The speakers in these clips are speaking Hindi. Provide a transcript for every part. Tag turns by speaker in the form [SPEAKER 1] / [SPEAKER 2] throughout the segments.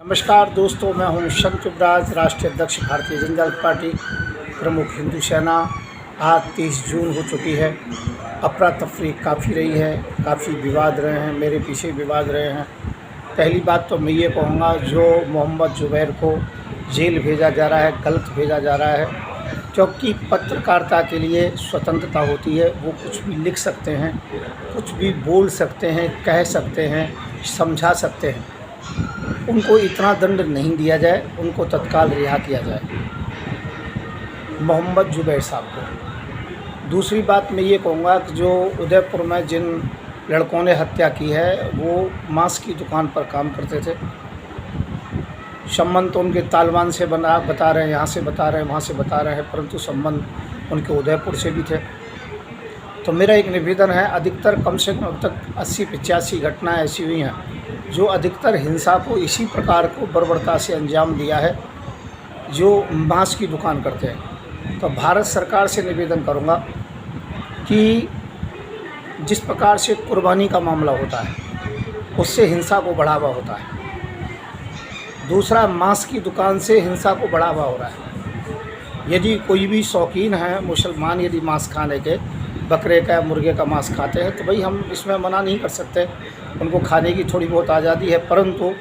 [SPEAKER 1] नमस्कार दोस्तों, मैं हूं संत युवराज, राष्ट्रीय अध्यक्ष भारतीय जनता पार्टी, प्रमुख हिंदू सेना। आज 30 जून हो चुकी है। अफरा तफरी काफ़ी रही है, काफ़ी विवाद रहे हैं, मेरे पीछे विवाद रहे हैं। पहली बात तो मैं ये कहूँगा, जो मोहम्मद जुबैर को जेल भेजा जा रहा है, गलत भेजा जा रहा है। क्योंकि पत्रकारिता के लिए स्वतंत्रता होती है, वो कुछ भी लिख सकते हैं, कुछ भी बोल सकते हैं, कह सकते हैं, समझा सकते हैं। उनको इतना दंड नहीं दिया जाए, उनको तत्काल रिहा किया जाए, मोहम्मद जुबैर साहब को। दूसरी बात मैं ये कहूँगा कि जो उदयपुर में जिन लड़कों ने हत्या की है, वो मांस की दुकान पर काम करते थे। संबंध तो उनके तालिबान से बता रहे हैं, यहाँ से बता रहे हैं, वहाँ से बता रहे हैं, परंतु संबंध उनके उदयपुर से भी थे। तो मेरा एक निवेदन है, अधिकतर कम से कम अब तक 80-85 घटनाएँ ऐसी हुई हैं जो अधिकतर हिंसा को इसी प्रकार को बर्बरता से अंजाम दिया है, जो मांस की दुकान करते हैं। तो भारत सरकार से निवेदन करूंगा कि जिस प्रकार से कुर्बानी का मामला होता है, उससे हिंसा को बढ़ावा होता है। दूसरा, मांस की दुकान से हिंसा को बढ़ावा हो रहा है। यदि कोई भी शौकीन है मुसलमान, यदि मांस खाने के, बकरे का मुर्गे का मांस खाते हैं, तो भाई हम इसमें मना नहीं कर सकते, उनको खाने की थोड़ी बहुत आज़ादी है। परंतु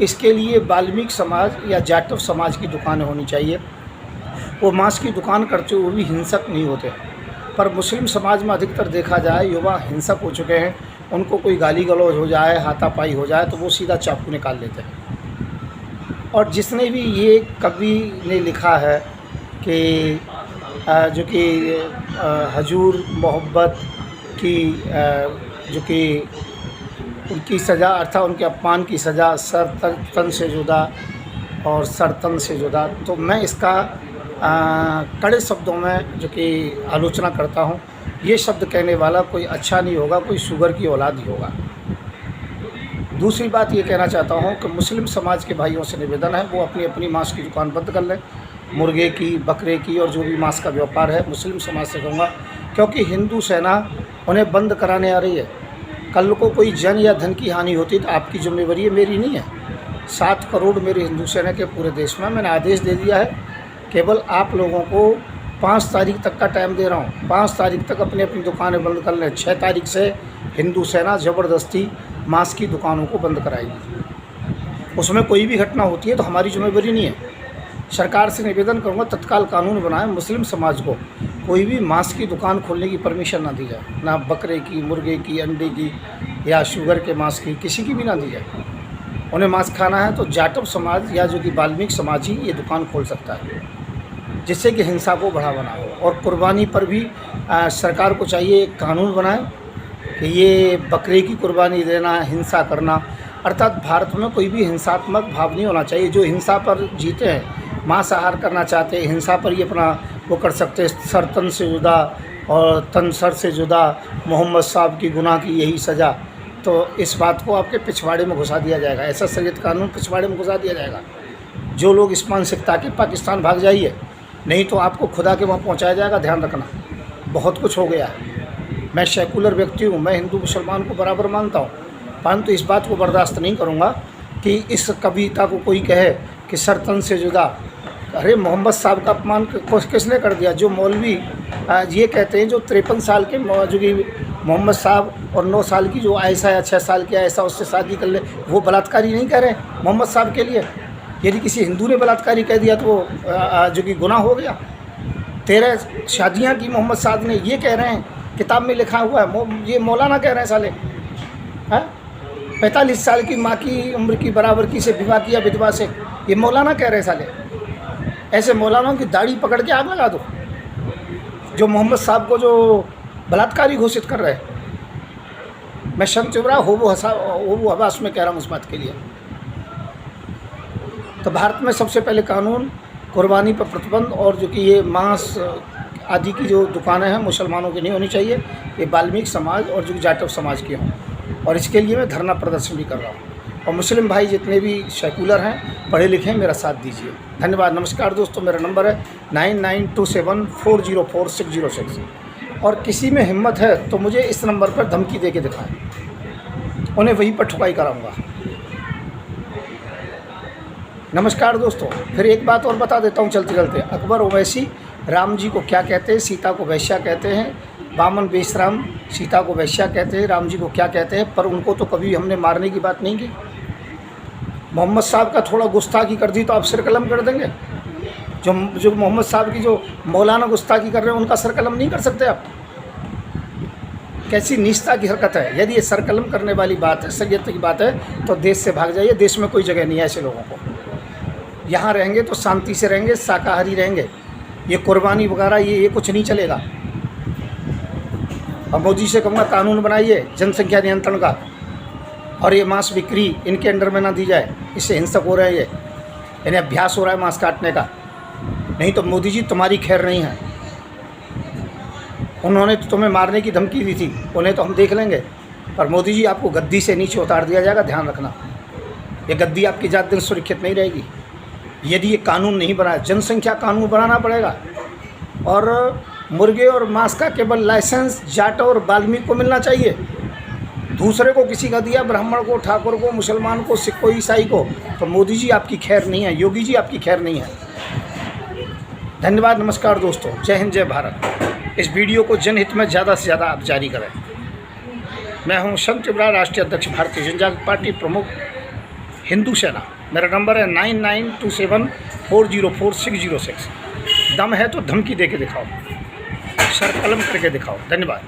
[SPEAKER 1] इसके लिए वाल्मीकि समाज या जाटव समाज की दुकानें होनी चाहिए। वो मांस की दुकान करते हुए भी हिंसक नहीं होते। पर मुस्लिम समाज में अधिकतर देखा जाए, युवा हिंसक हो चुके हैं। उनको कोई गाली गलौज हो जाए, हाथापाई हो जाए, तो वो सीधा चाकू निकाल लेते हैं। और जिसने भी ये कवि ने लिखा है कि जो कि हजूर मोहब्बत की जो कि उनकी सज़ा, अर्थात उनके अपमान की सज़ा सर तन से जुदा और सर तन से जुदा। तो मैं इसका कड़े शब्दों में जो कि आलोचना करता हूँ। ये शब्द कहने वाला कोई अच्छा नहीं होगा, कोई शुगर की औलाद ही होगा। दूसरी बात ये कहना चाहता हूँ कि मुस्लिम समाज के भाइयों से निवेदन है, वो अपनी अपनी मांस की दुकान बंद कर लें, मुर्गे की, बकरे की और जो भी मांस का व्यापार है। मुस्लिम समाज से कहूँगा, क्योंकि हिंदू सेना उन्हें बंद कराने आ रही है। कल को कोई जन या धन की हानि होती तो आपकी जिम्मेवारी है, मेरी नहीं है। 7 करोड़ मेरी हिंदू सेना के पूरे देश में मैंने आदेश दे दिया है। केवल आप लोगों को 5 तारीख तक का टाइम दे रहा हूँ। 5 तारीख तक अपनी अपनी दुकानें बंद कर लें। 6 तारीख से हिंदू सेना ज़बरदस्ती मांस की दुकानों को बंद कराएगी। उसमें कोई भी घटना होती है तो हमारी जिम्मेवारी नहीं है। सरकार से निवेदन करूँगा, तत्काल कानून बनाए, मुस्लिम समाज को कोई भी मांस की दुकान खोलने की परमिशन ना दी जाए, ना बकरे की, मुर्गे की, अंडे की या शुगर के मांस की, किसी की भी ना दी जाए। उन्हें मांस खाना है तो जाटव समाज या जो कि वाल्मीकि समाज ही ये दुकान खोल सकता है, जिससे कि हिंसा को बढ़ावा ना हो। और कुर्बानी पर भी सरकार को चाहिए एक कानून बनाए कि ये बकरे की कुर्बानी देना, हिंसा करना, अर्थात भारत में कोई भी हिंसात्मक भाव नहीं होना चाहिए। जो हिंसा पर जीते हैं, मांसाहार करना चाहते हैं, हिंसा पर ही अपना वो कर सकते हैं। सर तन से जुदा और तन सर से जुदा, मोहम्मद साहब की गुनाह की यही सज़ा। तो इस बात को आपके पिछवाड़े में घुसा दिया जाएगा, ऐसा शरीयत कानून पिछवाड़े में घुसा दिया जाएगा। जो लोग इस मानसिकता के पाकिस्तान भाग जाइए, नहीं तो आपको खुदा के वहाँ पहुँचाया जाएगा। ध्यान रखना, बहुत कुछ हो गया है। मैं सेकुलर व्यक्ति हूँ, मैं हिंदू मुसलमान को बराबर मानता हूँ, परंतु इस बात को बर्दाश्त नहीं करूँगा कि इस कविता को कोई कहे कि सर तन से जुदा। अरे मोहम्मद साहब का अपमान किसने कर दिया? जो मौलवी ये कहते हैं, जो 53 साल के जो कि मोहम्मद साहब और 9 साल की जो आयशा या 6 साल की आयशा, उससे शादी कर ले, वो बलात्कारी नहीं कह रहे मोहम्मद साहब के लिए? यदि किसी हिंदू ने बलात्कारी कह दिया तो वो जो कि गुनाह हो गया। 13 शादियाँ की मोहम्मद साहब ने, ये कह रहे हैं, किताब में लिखा हुआ है। ये मौलाना कह रहे हैं साले। हाँ, 45 साल की माँ की उम्र की बराबर की से विवाह किया विधवा से, ये मौलाना कह रहे हैं साले। ऐसे मौलानाओं की दाढ़ी पकड़ के आग लगा दो, जो मोहम्मद साहब को जो बलात्कारी घोषित कर रहे हैं। मैं शम्स चुबरा हो वो हवास में कह रहा हूँ उस बात के लिए। तो भारत में सबसे पहले कानून कुर्बानी पर प्रतिबंध, और जो कि ये मांस आदि की जो दुकानें हैं मुसलमानों की नहीं होनी चाहिए, ये वाल्मीकि समाज और जो जाटव समाज की हों। और इसके लिए मैं धरना प्रदर्शन भी कर रहा हूँ। और मुस्लिम भाई जितने भी सेकुलर हैं, पढ़े लिखे हैं, मेरा साथ दीजिए। धन्यवाद। नमस्कार दोस्तों, मेरा नंबर है 9927404606। और किसी में हिम्मत है तो मुझे इस नंबर पर धमकी दे के दिखाएं, उन्हें वहीं पर ठुकाई कराऊँगा। नमस्कार दोस्तों, फिर एक बात और बता देता हूँ चलते चलते। अकबर ओवैसी राम जी को क्या कहते हैं, सीता को वैश्या कहते हैं, वामन बेशराम सीता को वैश्या कहते हैं, राम जी को क्या कहते हैं, पर उनको तो कभी हमने मारने की बात नहीं की। मोहम्मद साहब का थोड़ा गुस्ताखी कर दी तो आप सिर कलम कर देंगे। जो मोहम्मद साहब की जो मौलाना गुस्ताखी कर रहे हैं उनका सर कलम नहीं कर सकते आप। कैसी नीचता की हरकत है। यदि ये सर कलम करने वाली बात है, सरियत की बात है, तो देश से भाग जाइए। देश में कोई जगह नहीं है ऐसे लोगों को। यहाँ रहेंगे तो शांति से रहेंगे, शाकाहारी रहेंगे। ये कुर्बानी वगैरह ये कुछ नहीं चलेगा। और मोदी से कहूँगा कानून बनाइए जनसंख्या नियंत्रण का, और ये मांस बिक्री इनके अंडर में ना दी जाए। इससे हिंसक हो रहे हैं, ये इन्हें अभ्यास हो रहा है मांस काटने का। नहीं तो मोदी जी तुम्हारी खैर नहीं है। उन्होंने तो तुम्हें मारने की धमकी दी थी, उन्हें तो हम देख लेंगे, पर मोदी जी आपको गद्दी से नीचे उतार दिया जाएगा, ध्यान रखना। ये गद्दी आपकी ज़्यादा दिन सुरक्षित नहीं रहेगी यदि ये कानून नहीं बना। जनसंख्या कानून बनाना पड़ेगा, और मुर्गे और मांस का केवल लाइसेंस जाट और वाल्मीकि को मिलना चाहिए। दूसरे को किसी का दिया, ब्राह्मण को, ठाकुर को, मुसलमान को, सिख को, ईसाई को, तो मोदी जी आपकी खैर नहीं है, योगी जी आपकी खैर नहीं है। धन्यवाद, नमस्कार दोस्तों, जय हिंद, जय भारत। इस वीडियो को जनहित में ज़्यादा से ज़्यादा आप जारी करें। मैं हूं संत इब्राहिम, राष्ट्रीय अध्यक्ष, भारतीय जनजागृति पार्टी प्रमुख, हिंदू सेना। मेरा नंबर है 9927404606। दम है तो धमकी दे के दिखाओ, सर कलम करके दिखाओ। धन्यवाद।